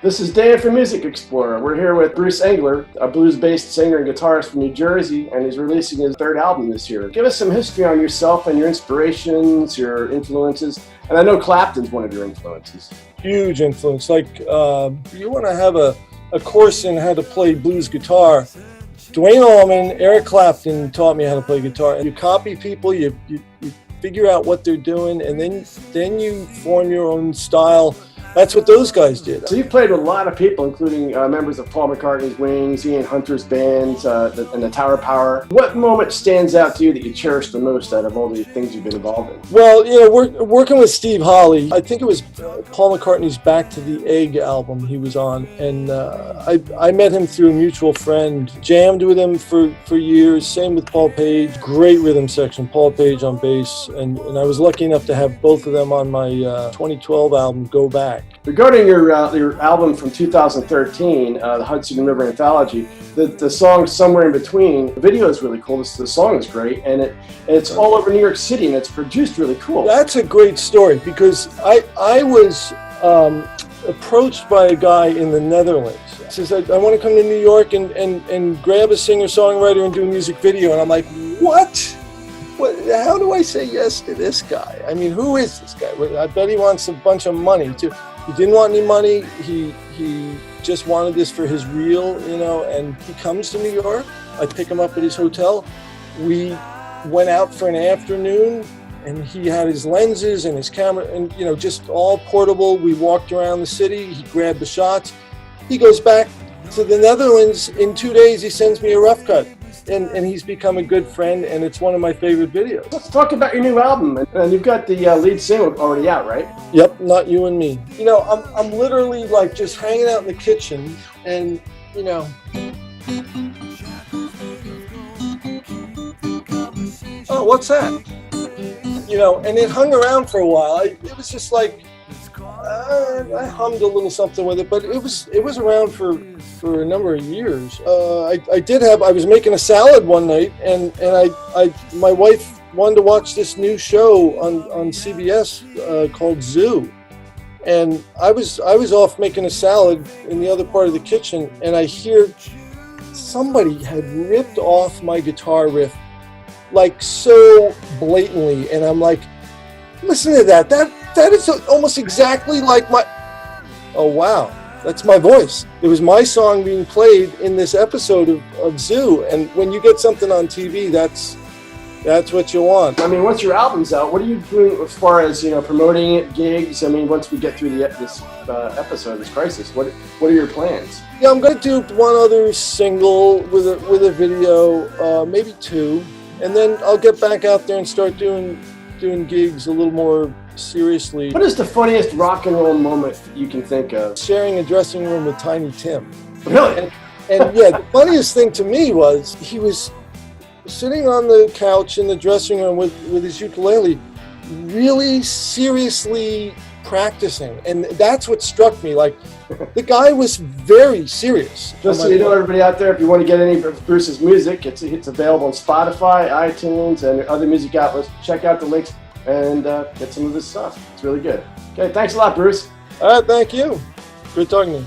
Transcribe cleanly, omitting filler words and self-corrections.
This is Dan from MusicXplorer. We're here with Brett Engler, a blues-based singer and guitarist from New Jersey, and he's releasing his third album this year. Give us some history on yourself and your inspirations, your influences, and I know Clapton's one of your influences. Huge influence. Like, you want to have a course in how to play blues guitar. Duane Allman, Eric Clapton taught me how to play guitar. And you copy people, you figure out what they're doing, and then you form your own style. That's what those guys did. So you've played with a lot of people, including members of Paul McCartney's Wings, Ian Hunter's band, and the Tower Power. What moment stands out to you that you cherish the most out of all the things you've been involved in? Well, working with Steve Holley, I think it was Paul McCartney's Back to the Egg album he was on, and I met him through a mutual friend, jammed with him for years, same with Paul Page, great rhythm section, Paul Page on bass, and I was lucky enough to have both of them on my 2012 album, Go Back. Regarding your album from 2013, the Hudson River Anthology, the song Somewhere in Between, the video is really cool. The song is great, and it's all over New York City, and it's produced really cool. That's a great story, because I was approached by a guy in the Netherlands. He says, I want to come to New York and grab a singer-songwriter and do a music video. And I'm like, what? How do I say yes to this guy? I mean, who is this guy? I bet he wants a bunch of money too. He didn't want any money. He just wanted this for his reel, and he comes to New York. I pick him up at his hotel. We went out for an afternoon, and he had his lenses and his camera and, just all portable. We walked around the city. He grabbed the shots. He goes back to the Netherlands. In 2 days, he sends me a rough cut. And he's become a good friend, and it's one of my favorite videos. Let's talk about your new album. And you've got the lead single already out, right? Yep, Not You and Me. I'm literally like just hanging out in the kitchen, and oh, what's that? And it hung around for a while. It was just like I hummed a little something with it, but it was around for a number of years. I was making a salad one night, and my wife wanted to watch this new show on CBS called Zoo, and I was off making a salad in the other part of the kitchen, and I hear somebody had ripped off my guitar riff like so blatantly, and I'm like, listen to that. That is almost exactly like my... Oh, wow. That's my voice. It was my song being played in this episode of Zoo. And when you get something on TV, that's what you want. I mean, once your album's out, what are you doing as far as, promoting it, gigs? I mean, once we get through this episode, this crisis, what are your plans? Yeah, I'm going to do one other single with a video, maybe two. And then I'll get back out there and start doing gigs a little more seriously. What is the funniest rock and roll moment you can think of? Sharing a dressing room with Tiny Tim. Really? And yeah, the funniest thing to me was he was sitting on the couch in the dressing room with his ukulele, really seriously practicing. And that's what struck me. Like, the guy was very serious. Just so you know, everybody out there, if you want to get any of Bruce's music, it's available on Spotify, iTunes, and other music outlets. Check out the links and get some of this stuff. It's really good. Okay, thanks a lot, Bruce. All right, thank you. Good talking to you.